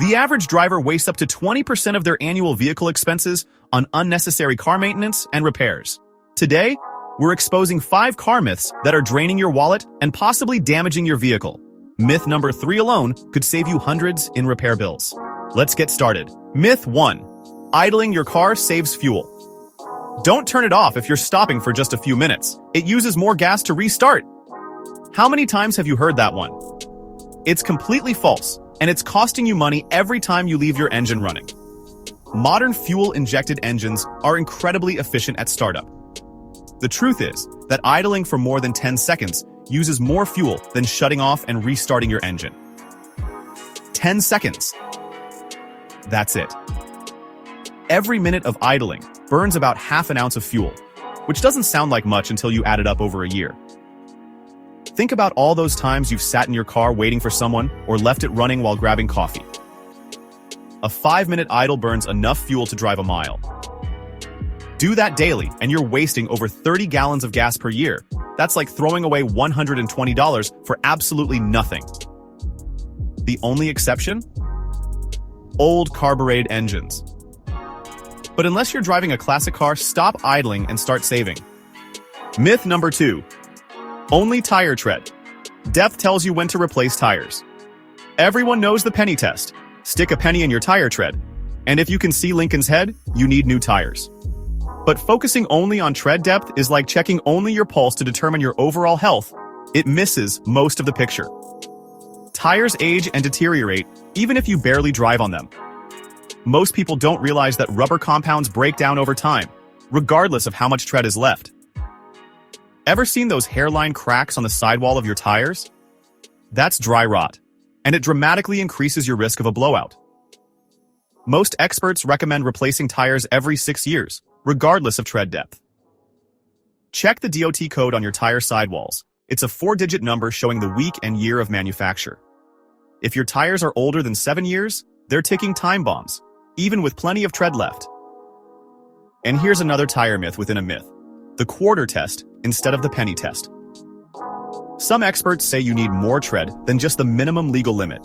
The average driver wastes up to 20% of their annual vehicle expenses on unnecessary car maintenance and repairs. Today, we're exposing 5 car myths that are draining your wallet and possibly damaging your vehicle. Myth number 3 alone could save you hundreds in repair bills. Let's get started. Myth 1. Idling your car saves fuel. Don't turn it off if you're stopping for just a few minutes. It uses more gas to restart. How many times have you heard that one? It's completely false, and it's costing you money every time you leave your engine running. Modern fuel-injected engines are incredibly efficient at startup. The truth is that idling for more than 10 seconds uses more fuel than shutting off and restarting your engine. 10 seconds. That's it. Every minute of idling burns about half an ounce of fuel, which doesn't sound like much until you add it up over a year. Think about all those times you've sat in your car waiting for someone or left it running while grabbing coffee. A 5-minute idle burns enough fuel to drive a mile. Do that daily, and you're wasting over 30 gallons of gas per year. That's like throwing away $120 for absolutely nothing. The only exception? Old carbureted engines. But unless you're driving a classic car, stop idling and start saving. Myth number 2. Only tire tread. Depth tells you when to replace tires. Everyone knows the penny test. Stick a penny in your tire tread, and if you can see Lincoln's head, you need new tires. But focusing only on tread depth is like checking only your pulse to determine your overall health. It misses most of the picture. Tires age and deteriorate, even if you barely drive on them. Most people don't realize that rubber compounds break down over time, regardless of how much tread is left. Ever seen those hairline cracks on the sidewall of your tires? That's dry rot, and it dramatically increases your risk of a blowout. Most experts recommend replacing tires every 6 years, regardless of tread depth. Check the DOT code on your tire sidewalls. It's a 4-digit number showing the week and year of manufacture. If your tires are older than 7 years, they're ticking time bombs, even with plenty of tread left. And here's another tire myth within a myth: the quarter test instead of the penny test. Some experts say you need more tread than just the minimum legal limit.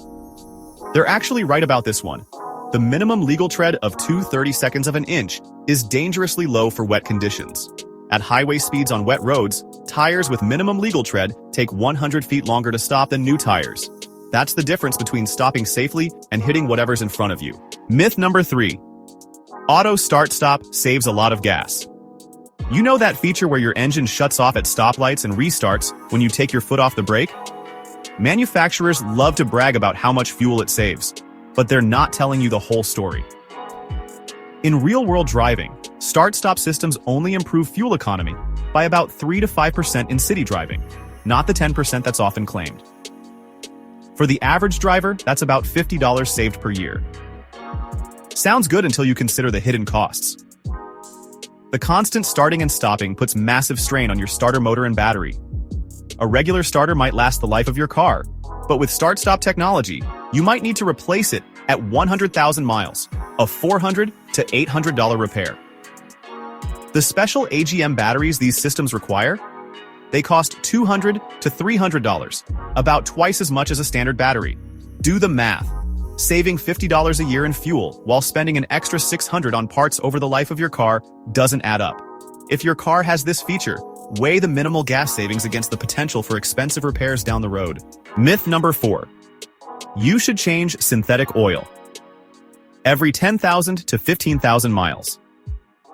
They're actually right about this one. The minimum legal tread of 2/32 of an inch is dangerously low for wet conditions. At highway speeds on wet roads, tires with minimum legal tread take 100 feet longer to stop than new tires. That's the difference between stopping safely and hitting whatever's in front of you. Myth number 3. Auto start-stop saves a lot of gas. You know that feature where your engine shuts off at stoplights and restarts when you take your foot off the brake? Manufacturers love to brag about how much fuel it saves, but they're not telling you the whole story. In real-world driving, start-stop systems only improve fuel economy by about 3 to 5% in city driving, not the 10% that's often claimed. For the average driver, that's about $50 saved per year. Sounds good until you consider the hidden costs. The constant starting and stopping puts massive strain on your starter motor and battery. A regular starter might last the life of your car, but with start-stop technology, you might need to replace it at 100,000 miles, a $400 to $800 repair. The special AGM batteries these systems require? They cost $200 to $300, about twice as much as a standard battery. Do the math. Saving $50 a year in fuel while spending an extra $600 on parts over the life of your car doesn't add up. If your car has this feature, weigh the minimal gas savings against the potential for expensive repairs down the road. Myth number 4. You should change synthetic oil every 10,000 to 15,000 miles.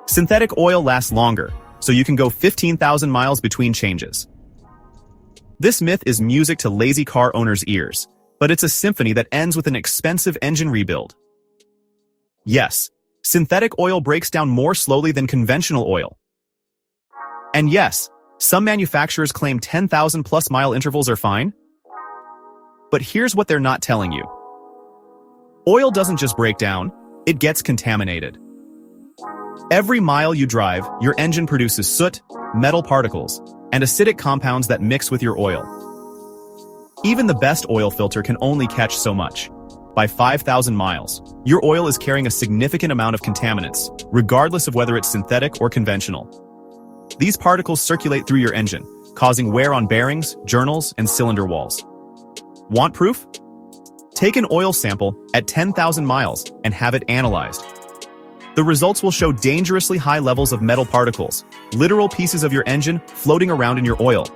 Synthetic oil lasts longer, so you can go 15,000 miles between changes. This myth is music to lazy car owners' ears, but it's a symphony that ends with an expensive engine rebuild. Yes, synthetic oil breaks down more slowly than conventional oil. And yes, some manufacturers claim 10,000 plus mile intervals are fine. But here's what they're not telling you. Oil doesn't just break down, it gets contaminated. Every mile you drive, your engine produces soot, metal particles, and acidic compounds that mix with your oil. Even the best oil filter can only catch so much. By 5,000 miles, your oil is carrying a significant amount of contaminants, regardless of whether it's synthetic or conventional. These particles circulate through your engine, causing wear on bearings, journals, and cylinder walls. Want proof? Take an oil sample at 10,000 miles and have it analyzed. The results will show dangerously high levels of metal particles, literal pieces of your engine floating around in your oil.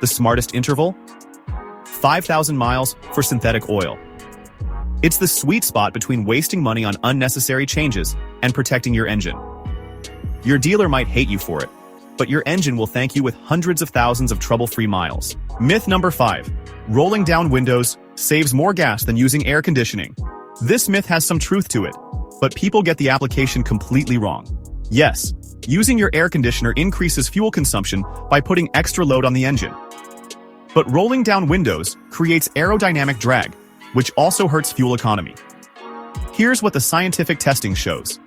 The smartest interval? 5,000 miles for synthetic oil. It's the sweet spot between wasting money on unnecessary changes and protecting your engine. Your dealer might hate you for it, but your engine will thank you with hundreds of thousands of trouble-free miles. Myth number 5. Rolling down windows saves more gas than using air conditioning. This myth has some truth to it, but people get the application completely wrong. Yes, using your air conditioner increases fuel consumption by putting extra load on the engine. But rolling down windows creates aerodynamic drag, which also hurts fuel economy. Here's what the scientific testing shows.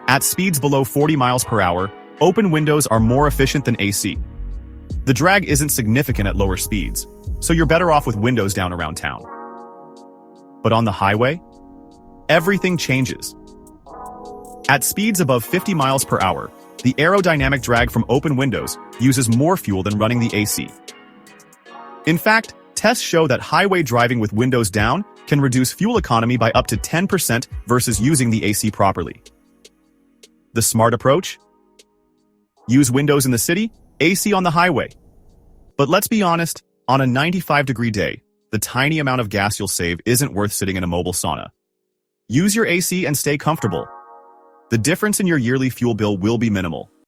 At speeds below 40 miles per hour, open windows are more efficient than AC. The drag isn't significant at lower speeds, so you're better off with windows down around town. But on the highway, everything changes. At speeds above 50 miles per hour, the aerodynamic drag from open windows uses more fuel than running the AC. In fact, tests show that highway driving with windows down can reduce fuel economy by up to 10% versus using the AC properly. The smart approach? Use windows in the city, AC on the highway. But let's be honest, on a 95-degree day, the tiny amount of gas you'll save isn't worth sitting in a mobile sauna. Use your AC and stay comfortable. The difference in your yearly fuel bill will be minimal.